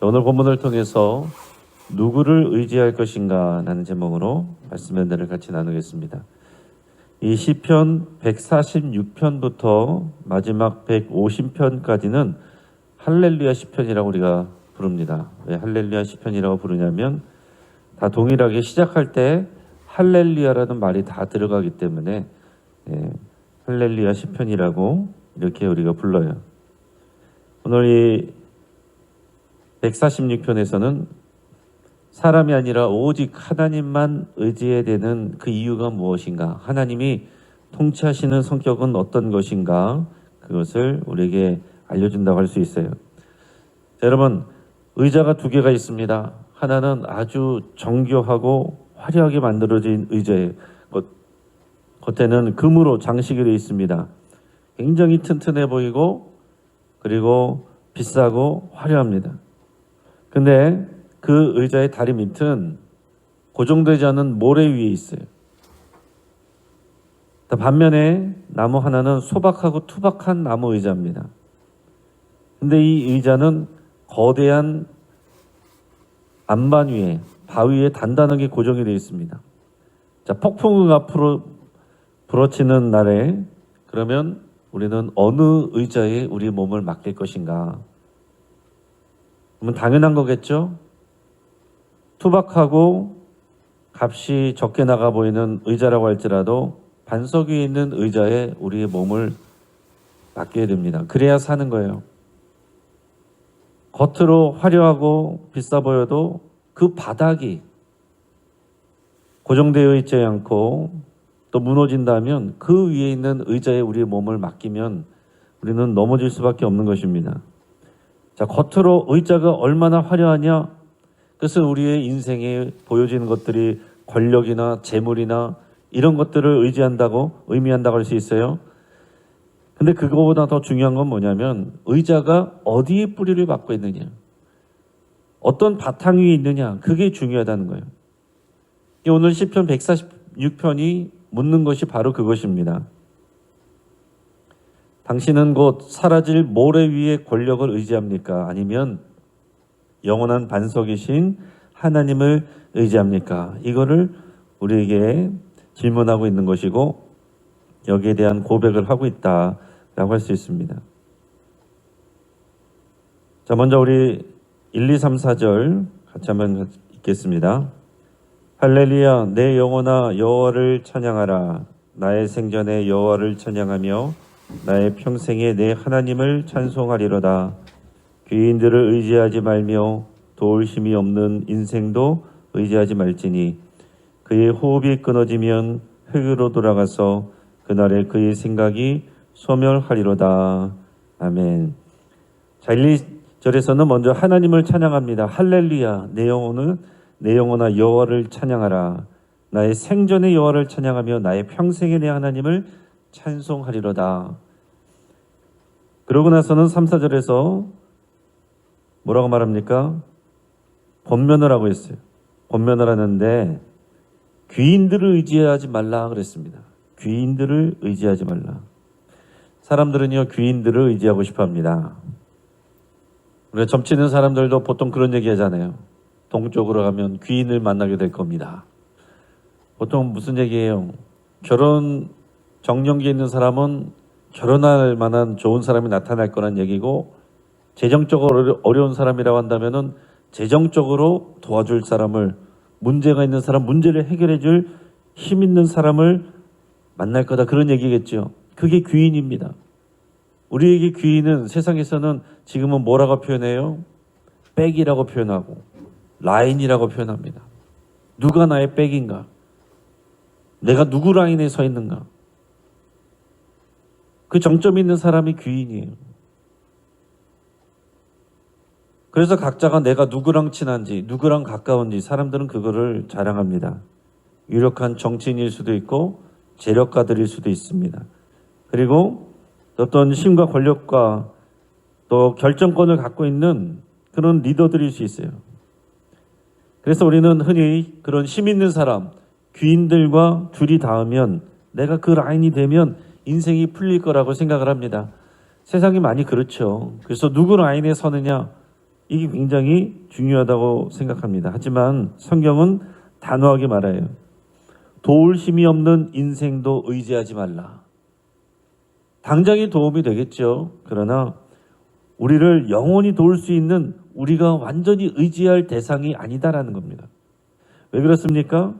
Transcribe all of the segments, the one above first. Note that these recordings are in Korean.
오늘 본문을 통해서 누구를 의지할 것인가 라는 제목으로 말씀 연대를 같이 나누겠습니다. 이 시편 146편부터 마지막 150편까지는 할렐루야 시편이라고 우리가 부릅니다. 왜 할렐루야 시편이라고 부르냐면 다 동일하게 시작할 때 할렐루야라는 말이 다 들어가기 때문에 할렐루야 시편이라고 이렇게 우리가 불러요. 오늘 이 146편에서는 사람이 아니라 오직 하나님만 의지해야 되는 그 이유가 무엇인가, 하나님이 통치하시는 성격은 어떤 것인가, 그것을 우리에게 알려준다고 할 수 있어요. 자, 여러분, 의자가 두 개가 있습니다. 하나는 아주 정교하고 화려하게 만들어진 의자예요. 겉에는 금으로 장식이 되어 있습니다. 굉장히 튼튼해 보이고 그리고 비싸고 화려합니다. 근데 그 의자의 다리 밑은 고정되지 않은 모래 위에 있어요. 반면에 나무 하나는 소박하고 투박한 나무 의자입니다. 근데 이 의자는 거대한 안반 위에, 바위에 단단하게 고정이 되어 있습니다. 자, 폭풍우가 앞으로 불어치는 날에 그러면 우리는 어느 의자에 우리 몸을 맡길 것인가? 그러면 당연한 거겠죠? 투박하고 값이 적게 나가 보이는 의자라고 할지라도 반석 위에 있는 의자에 우리의 몸을 맡겨야 됩니다. 그래야 사는 거예요. 겉으로 화려하고 비싸 보여도 그 바닥이 고정되어 있지 않고 또 무너진다면 그 위에 있는 의자에 우리의 몸을 맡기면 우리는 넘어질 수밖에 없는 것입니다. 자, 겉으로 의자가 얼마나 화려하냐? 그것은 우리의 인생에 보여지는 것들이 권력이나 재물이나 이런 것들을 의미한다고 할 수 있어요. 근데 그거보다 더 중요한 건 뭐냐면 의자가 어디에 뿌리를 받고 있느냐, 어떤 바탕 위에 있느냐, 그게 중요하다는 거예요. 오늘 시편 146편이 묻는 것이 바로 그것입니다. 당신은 곧 사라질 모래 위의 권력을 의지합니까? 아니면 영원한 반석이신 하나님을 의지합니까? 이거를 우리에게 질문하고 있는 것이고 여기에 대한 고백을 하고 있다라고 할 수 있습니다. 자, 먼저 우리 1, 2, 3, 4절 같이 한번 읽겠습니다. 할렐루야, 내 영혼아 여호와를 찬양하라. 나의 생전에 여호와를 찬양하며 나의 평생에 내 하나님을 찬송하리로다. 귀인들을 의지하지 말며 도울 힘이 없는 인생도 의지하지 말지니 그의 호흡이 끊어지면 흙으로 돌아가서 그날에 그의 생각이 소멸하리로다. 아멘. 자, 1, 2절에서는 먼저 하나님을 찬양합니다. 할렐루야, 내 영혼아 여호와를 찬양하라. 나의 생전의 여호와를 찬양하며 나의 평생에 내 하나님을 찬송하리로다. 그러고 나서는 3, 4절에서 뭐라고 말합니까? 권면을 하고 있어요. 권면을 하는데 귀인들을 의지하지 말라 그랬습니다. 귀인들을 의지하지 말라. 사람들은요, 귀인들을 의지하고 싶어 합니다. 우리가 점치는 사람들도 보통 그런 얘기 하잖아요. 동쪽으로 가면 귀인을 만나게 될 겁니다. 보통 무슨 얘기예요? 결혼 정년기에 있는 사람은 결혼할 만한 좋은 사람이 나타날 거란 얘기고, 재정적으로 어려운 사람이라고 한다면은 재정적으로 도와줄 사람을, 문제가 있는 사람, 문제를 해결해 줄 힘 있는 사람을 만날 거다, 그런 얘기겠죠. 그게 귀인입니다. 우리에게 귀인은 세상에서는 지금은 뭐라고 표현해요? 백이라고 표현하고 라인이라고 표현합니다. 누가 나의 백인가? 내가 누구 라인에 서 있는가? 그 정점이 있는 사람이 귀인이에요. 그래서 각자가 내가 누구랑 친한지, 누구랑 가까운지 사람들은 그거를 자랑합니다. 유력한 정치인일 수도 있고 재력가들일 수도 있습니다. 그리고 어떤 힘과 권력과 또 결정권을 갖고 있는 그런 리더들일 수 있어요. 그래서 우리는 흔히 그런 힘 있는 사람, 귀인들과 둘이 닿으면, 내가 그 라인이 되면 인생이 풀릴 거라고 생각을 합니다. 세상이 많이 그렇죠. 그래서 누구 라인에 서느냐, 이게 굉장히 중요하다고 생각합니다. 하지만 성경은 단호하게 말해요. 도울 힘이 없는 인생도 의지하지 말라. 당장에 도움이 되겠죠. 그러나 우리를 영원히 도울 수 있는 우리가 완전히 의지할 대상이 아니다라는 겁니다. 왜 그렇습니까?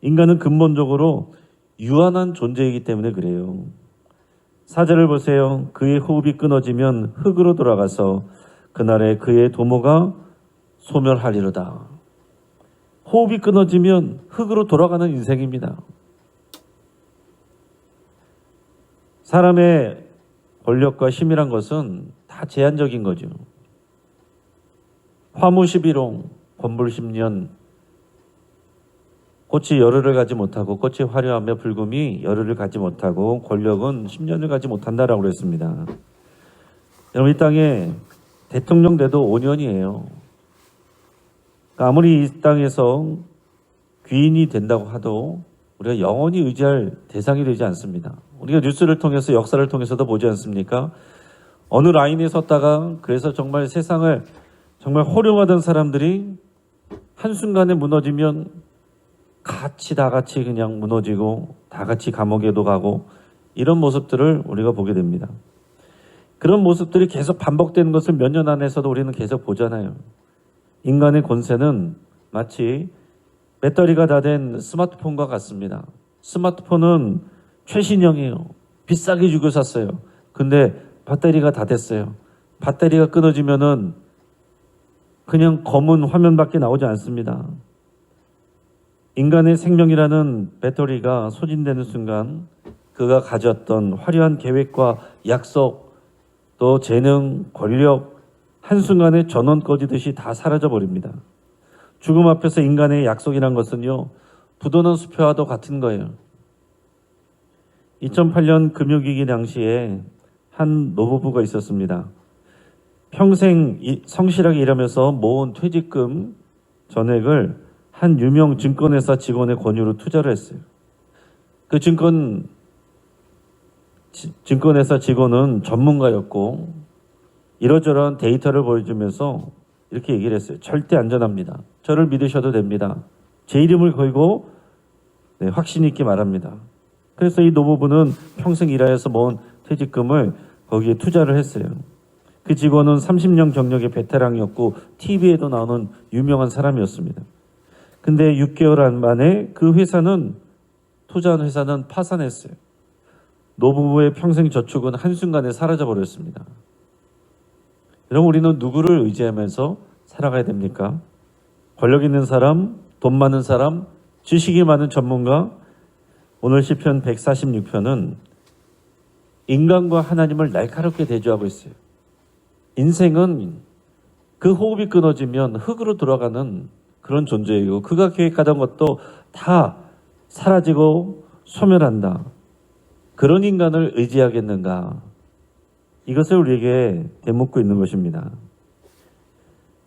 인간은 근본적으로 유한한 존재이기 때문에 그래요. 4절을 보세요. 그의 호흡이 끊어지면 흙으로 돌아가서 그날에 그의 도모가 소멸하리로다. 호흡이 끊어지면 흙으로 돌아가는 인생입니다. 사람의 권력과 힘이란 것은 다 제한적인 거죠. 화무 11홍, 권불 10년, 꽃이 열흘을 가지 못하고 꽃이 화려하며 붉음이 열흘을 가지 못하고 권력은 10년을 가지 못한다라고 그랬습니다. 여러분 이 땅에 대통령 돼도 5년이에요. 그러니까 아무리 이 땅에서 귀인이 된다고 하도 우리가 영원히 의지할 대상이 되지 않습니다. 우리가 뉴스를 통해서 역사를 통해서도 보지 않습니까? 어느 라인에 섰다가 그래서 정말 세상을 정말 호령하던 사람들이 한순간에 무너지면 다 같이 그냥 무너지고 다 같이 감옥에도 가고 이런 모습들을 우리가 보게 됩니다. 그런 모습들이 계속 반복되는 것을 몇 년 안에서도 우리는 계속 보잖아요. 인간의 권세는 마치 배터리가 다 된 스마트폰과 같습니다. 스마트폰은 최신형이에요. 비싸게 주고 샀어요. 근데 배터리가 다 됐어요. 배터리가 끊어지면은 그냥 검은 화면밖에 나오지 않습니다. 인간의 생명이라는 배터리가 소진되는 순간 그가 가졌던 화려한 계획과 약속, 또 재능, 권력 한순간에 전원 꺼지듯이 다 사라져버립니다. 죽음 앞에서 인간의 약속이란 것은요, 부도는 수표와도 같은 거예요. 2008년 금융위기 당시에 한 노부부가 있었습니다. 평생 성실하게 일하면서 모은 퇴직금 전액을 한 유명 증권회사 직원의 권유로 투자를 했어요. 그 증권회사 직원은 전문가였고 이러저러한 데이터를 보여주면서 이렇게 얘기를 했어요. 절대 안전합니다. 저를 믿으셔도 됩니다. 제 이름을 걸고 확신 있게 말합니다. 그래서 이 노부부는 평생 일하여서 모은 퇴직금을 거기에 투자를 했어요. 그 직원은 30년 경력의 베테랑이었고 TV에도 나오는 유명한 사람이었습니다. 근데 6개월 만에 그 회사는 투자한 회사는 파산했어요. 노부부의 평생 저축은 한순간에 사라져버렸습니다. 여러분 우리는 누구를 의지하면서 살아가야 됩니까? 권력 있는 사람, 돈 많은 사람, 지식이 많은 전문가. 오늘 시편 146편은 인간과 하나님을 날카롭게 대조하고 있어요. 인생은 그 호흡이 끊어지면 흙으로 돌아가는 그런 존재이고 그가 계획하던 것도 다 사라지고 소멸한다. 그런 인간을 의지하겠는가? 이것을 우리에게 되묻고 있는 것입니다.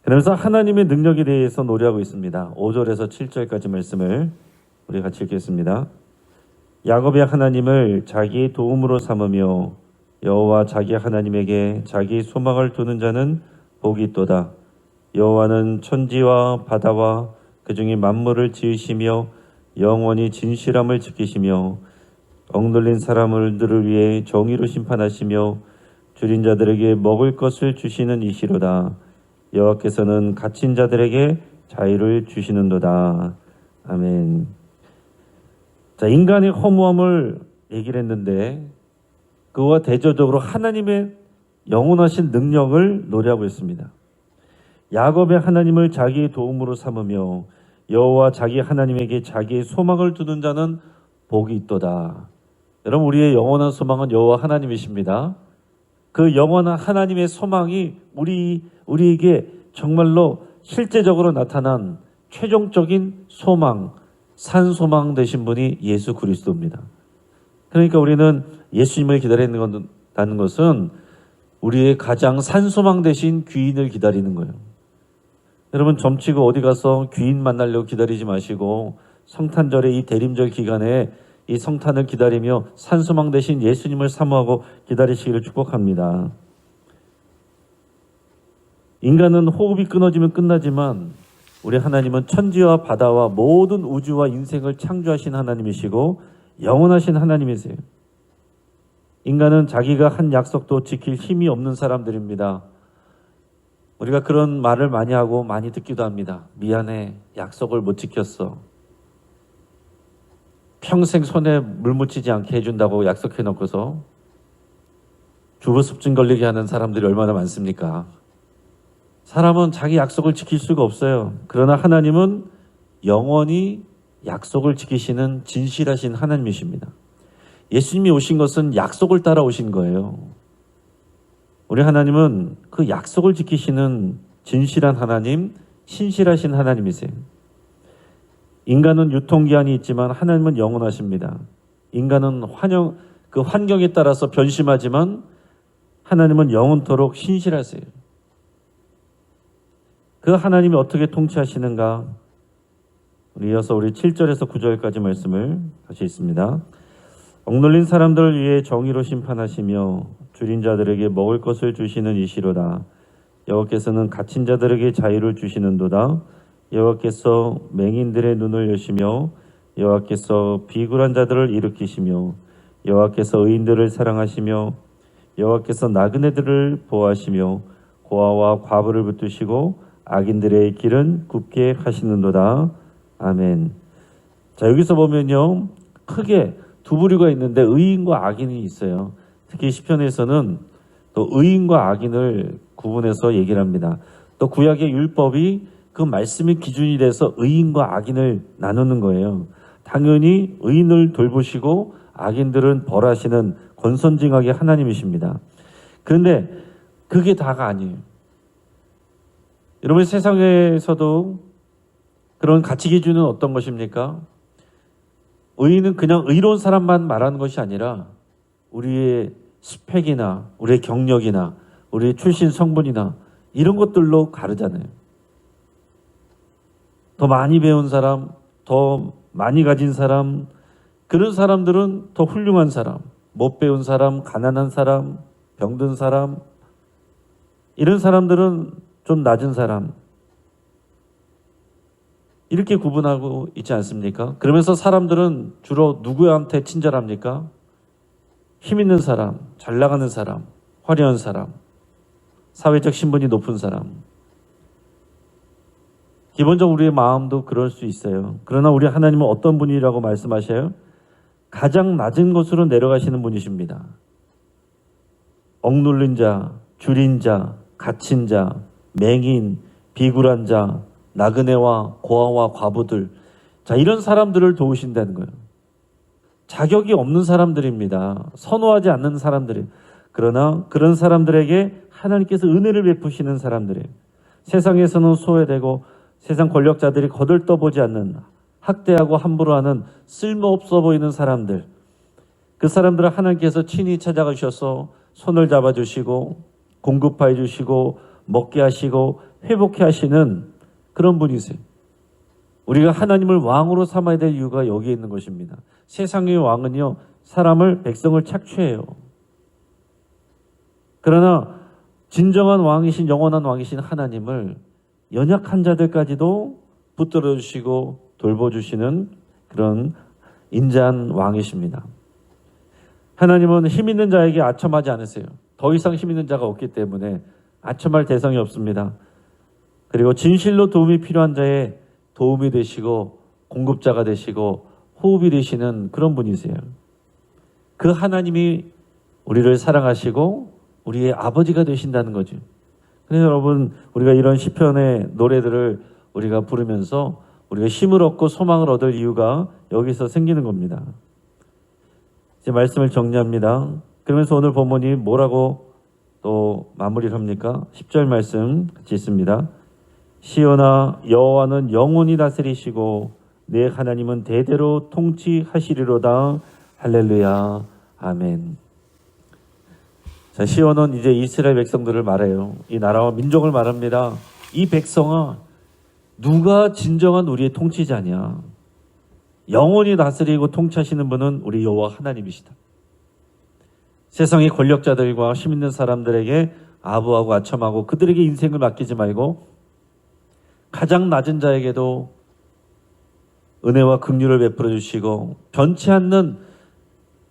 그러면서 하나님의 능력에 대해서 노래하고 있습니다. 5절에서 7절까지 말씀을 우리 같이 읽겠습니다. 야곱의 하나님을 자기의 도움으로 삼으며 여호와 자기 하나님에게 자기 소망을 두는 자는 복이 있도다. 여호와는 천지와 바다와 그 중에 만물을 지으시며 영원히 진실함을 지키시며 억눌린 사람들을 위해 정의로 심판하시며 줄인 자들에게 먹을 것을 주시는 이시로다. 여호와께서는 갇힌 자들에게 자유를 주시는도다. 아멘. 자, 인간의 허무함을 얘기를 했는데 그와 대조적으로 하나님의 영원하신 능력을 노래하고 있습니다. 야곱의 하나님을 자기의 도움으로 삼으며 여호와 자기 하나님에게 자기의 소망을 두는 자는 복이 있도다. 여러분 우리의 영원한 소망은 여호와 하나님이십니다. 그 영원한 하나님의 소망이 우리에게 정말로 실제적으로 나타난 최종적인 소망, 산 소망 되신 분이 예수 그리스도입니다. 그러니까 우리는 예수님을 기다리는 것은 우리의 가장 산 소망 되신 귀인을 기다리는 거예요. 여러분 점치고 어디 가서 귀인 만나려고 기다리지 마시고 성탄절의 이 대림절 기간에 이 성탄을 기다리며 산소망 되신 예수님을 사모하고 기다리시기를 축복합니다. 인간은 호흡이 끊어지면 끝나지만 우리 하나님은 천지와 바다와 모든 우주와 인생을 창조하신 하나님이시고 영원하신 하나님이세요. 인간은 자기가 한 약속도 지킬 힘이 없는 사람들입니다. 우리가 그런 말을 많이 하고 많이 듣기도 합니다. 미안해, 약속을 못 지켰어. 평생 손에 물 묻히지 않게 해준다고 약속해놓고서 주부습진 걸리게 하는 사람들이 얼마나 많습니까? 사람은 자기 약속을 지킬 수가 없어요. 그러나 하나님은 영원히 약속을 지키시는 진실하신 하나님이십니다. 예수님이 오신 것은 약속을 따라 오신 거예요. 우리 하나님은 그 약속을 지키시는 진실한 하나님, 신실하신 하나님이세요. 인간은 유통기한이 있지만 하나님은 영원하십니다. 인간은 그 환경에 따라서 변심하지만 하나님은 영원토록 신실하세요. 그 하나님이 어떻게 통치하시는가? 이어서 우리 7절에서 9절까지 말씀을 다시 읽습니다. 억눌린 사람들을 위해 정의로 심판하시며 줄인 자들에게 먹을 것을 주시는 이시로다. 여호와께서는 갇힌 자들에게 자유를 주시는도다. 여호와께서 맹인들의 눈을 여시며 여호와께서 비굴한 자들을 일으키시며 여호와께서 의인들을 사랑하시며 여호와께서 나그네들을 보호하시며 고아와 과부를 붙드시고 악인들의 길은 굽게 하시는도다. 아멘. 자, 여기서 보면요, 크게 두 부류가 있는데 의인과 악인이 있어요. 특히 시편에서는 또 의인과 악인을 구분해서 얘기를 합니다. 또 구약의 율법이 그 말씀이 기준이 돼서 의인과 악인을 나누는 거예요. 당연히 의인을 돌보시고 악인들은 벌하시는 권선징악의 하나님이십니다. 그런데 그게 다가 아니에요. 여러분, 세상에서도 그런 가치 기준은 어떤 것입니까? 의인은 그냥 의로운 사람만 말하는 것이 아니라 우리의 스펙이나 우리의 경력이나 우리의 출신 성분이나 이런 것들로 가르잖아요. 더 많이 배운 사람, 더 많이 가진 사람, 그런 사람들은 더 훌륭한 사람, 못 배운 사람, 가난한 사람, 병든 사람, 이런 사람들은 좀 낮은 사람, 이렇게 구분하고 있지 않습니까? 그러면서 사람들은 주로 누구한테 친절합니까? 힘 있는 사람, 잘 나가는 사람, 화려한 사람, 사회적 신분이 높은 사람. 기본적으로 우리의 마음도 그럴 수 있어요. 그러나 우리 하나님은 어떤 분이라고 말씀하셔요? 가장 낮은 곳으로 내려가시는 분이십니다. 억눌린 자, 줄인 자, 갇힌 자, 맹인, 비굴한 자, 나그네와 고아와 과부들, 자, 이런 사람들을 도우신다는 거예요. 자격이 없는 사람들입니다. 선호하지 않는 사람들이에요. 그러나 그런 사람들에게 하나님께서 은혜를 베푸시는 사람들이에요. 세상에서는 소외되고 세상 권력자들이 거들떠보지 않는, 학대하고 함부로 하는 쓸모없어 보이는 사람들, 그 사람들을 하나님께서 친히 찾아가셔서 손을 잡아주시고 공급해 주시고 먹게 하시고 회복해 하시는 그런 분이세요. 우리가 하나님을 왕으로 삼아야 될 이유가 여기에 있는 것입니다. 세상의 왕은요, 사람을, 백성을 착취해요. 그러나 진정한 왕이신, 영원한 왕이신 하나님을 연약한 자들까지도 붙들어 주시고 돌보주시는 그런 인자한 왕이십니다. 하나님은 힘 있는 자에게 아첨하지 않으세요. 더 이상 힘 있는 자가 없기 때문에 아첨할 대상이 없습니다. 그리고 진실로 도움이 필요한 자의 도움이 되시고 공급자가 되시고 호흡이 되시는 그런 분이세요. 그 하나님이 우리를 사랑하시고 우리의 아버지가 되신다는 거죠. 그래서 여러분, 우리가 이런 시편의 노래들을 우리가 부르면서 우리가 힘을 얻고 소망을 얻을 이유가 여기서 생기는 겁니다. 이제 말씀을 정리합니다. 그러면서 오늘 본문이 뭐라고 또 마무리를 합니까? 10절 말씀 같이 있습니다. 시온아, 여호와는 영원히 다스리시고 내 하나님은 대대로 통치하시리로다. 할렐루야. 아멘. 자, 시온은 이제 이스라엘 백성들을 말해요. 이 나라와 민족을 말합니다. 이 백성아, 누가 진정한 우리의 통치자냐? 영원히 다스리고 통치하시는 분은 우리 여호와 하나님이시다. 세상의 권력자들과 힘 있는 사람들에게 아부하고 아첨하고 그들에게 인생을 맡기지 말고 가장 낮은 자에게도 은혜와 긍휼을 베풀어 주시고 변치 않는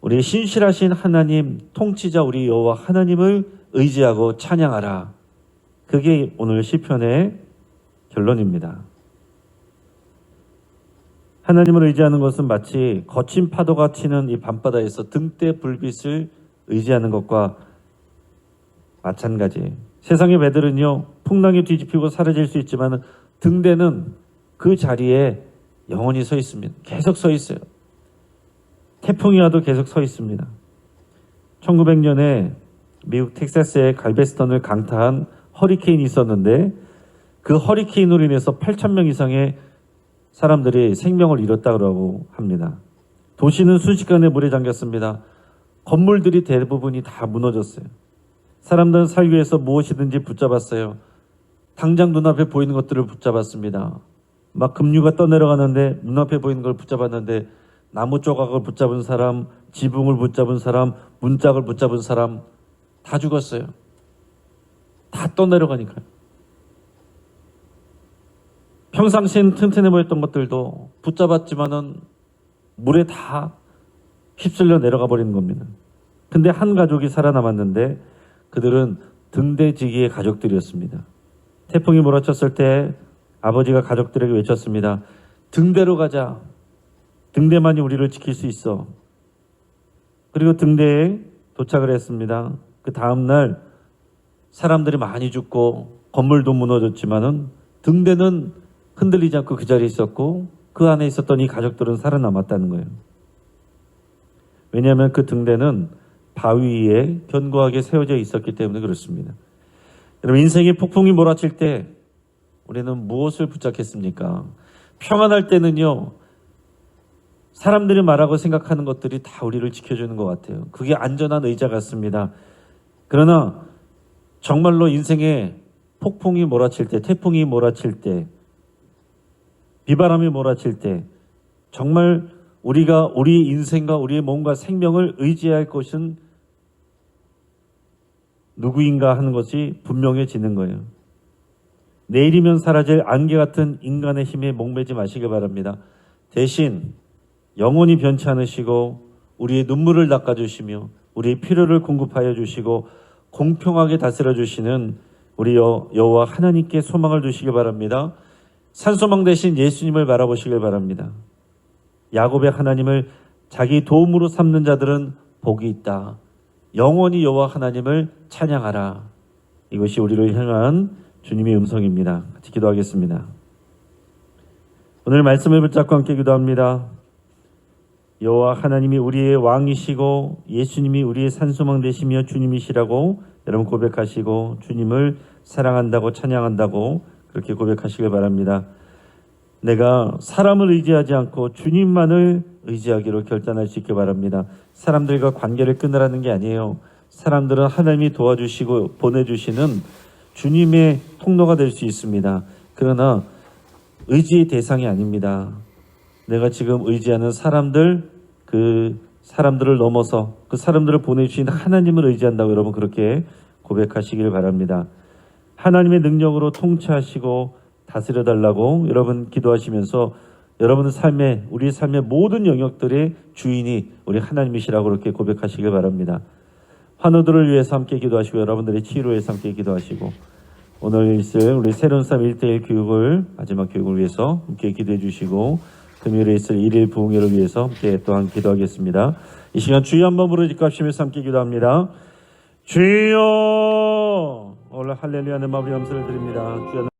우리 신실하신 하나님 통치자 우리 여호와 하나님을 의지하고 찬양하라. 그게 오늘 시편의 결론입니다. 하나님을 의지하는 것은 마치 거친 파도가 튀는 이 밤바다에서 등대 불빛을 의지하는 것과 마찬가지예요. 세상의 배들은요 풍랑에 뒤집히고 사라질 수 있지만 등대는 그 자리에 영원히 서 있습니다. 계속 서 있어요. 태풍이 와도 계속 서 있습니다. 1900년에 미국 텍사스의 갈베스턴을 강타한 허리케인이 있었는데 그 허리케인으로 인해서 8,000명 이상의 사람들이 생명을 잃었다고 합니다. 도시는 순식간에 물에 잠겼습니다. 건물들이 대부분이 다 무너졌어요. 사람들은 살기 위해서 무엇이든지 붙잡았어요. 당장 눈앞에 보이는 것들을 붙잡았습니다. 막 급류가 떠내려가는데 눈앞에 보이는 걸 붙잡았는데 나무 조각을 붙잡은 사람, 지붕을 붙잡은 사람, 문짝을 붙잡은 사람 다 죽었어요. 다 떠내려가니까요. 평상시엔 튼튼해 보였던 것들도 붙잡았지만은 물에 다 휩쓸려 내려가 버리는 겁니다. 근데 한 가족이 살아남았는데 그들은 등대지기의 가족들이었습니다. 태풍이 몰아쳤을 때 아버지가 가족들에게 외쳤습니다. 등대로 가자. 등대만이 우리를 지킬 수 있어. 그리고 등대에 도착을 했습니다. 그 다음날 사람들이 많이 죽고 건물도 무너졌지만은 등대는 흔들리지 않고 그 자리에 있었고 그 안에 있었던 이 가족들은 살아남았다는 거예요. 왜냐하면 그 등대는 바위 위에 견고하게 세워져 있었기 때문에 그렇습니다. 여러분 인생의 폭풍이 몰아칠 때 우리는 무엇을 붙잡겠습니까? 평안할 때는요. 사람들이 말하고 생각하는 것들이 다 우리를 지켜주는 것 같아요. 그게 안전한 의자 같습니다. 그러나 정말로 인생에 폭풍이 몰아칠 때, 태풍이 몰아칠 때, 비바람이 몰아칠 때 정말 우리가 우리 인생과 우리의 몸과 생명을 의지할 것은 누구인가 하는 것이 분명해지는 거예요. 내일이면 사라질 안개 같은 인간의 힘에 목매지 마시길 바랍니다. 대신 영원히 변치 않으시고 우리의 눈물을 닦아주시며 우리의 필요를 공급하여 주시고 공평하게 다스려 주시는 우리 여호와 하나님께 소망을 두시길 바랍니다. 산소망 대신 예수님을 바라보시길 바랍니다. 야곱의 하나님을 자기 도움으로 삼는 자들은 복이 있다. 영원히 여호와 하나님을 찬양하라. 이것이 우리를 향한 주님의 음성입니다. 같이 기도하겠습니다. 오늘 말씀을 붙잡고 함께 기도합니다. 여호와 하나님이 우리의 왕이시고 예수님이 우리의 산소망 되시며 주님이시라고 여러분 고백하시고 주님을 사랑한다고 찬양한다고 그렇게 고백하시길 바랍니다. 내가 사람을 의지하지 않고 주님만을 의지하기로 결단할 수 있길 바랍니다. 사람들과 관계를 끊으라는 게 아니에요. 사람들은 하나님이 도와주시고 보내주시는 주님의 통로가 될 수 있습니다. 그러나 의지의 대상이 아닙니다. 내가 지금 의지하는 사람들, 그 사람들을 넘어서 그 사람들을 보내주신 하나님을 의지한다고 여러분 그렇게 고백하시길 바랍니다. 하나님의 능력으로 통치하시고 다스려달라고 여러분 기도하시면서 여러분의 삶에 우리 삶의 모든 영역들의 주인이 우리 하나님이시라고 그렇게 고백하시길 바랍니다. 환우들을 위해서 함께 기도하시고 여러분들의 치유를 위해서 함께 기도하시고 오늘 있을 우리 새로운 삶 1대1 교육을 마지막 교육을 위해서 함께 기도해 주시고 금요일에 있을 1일 부흥회를 위해서 함께 또한 기도하겠습니다. 이 시간 주여 한번 부르짖고 합심해서 함께 기도합니다. 주여 오늘 할렐루야 내 마음의 염소를 드립니다. 주여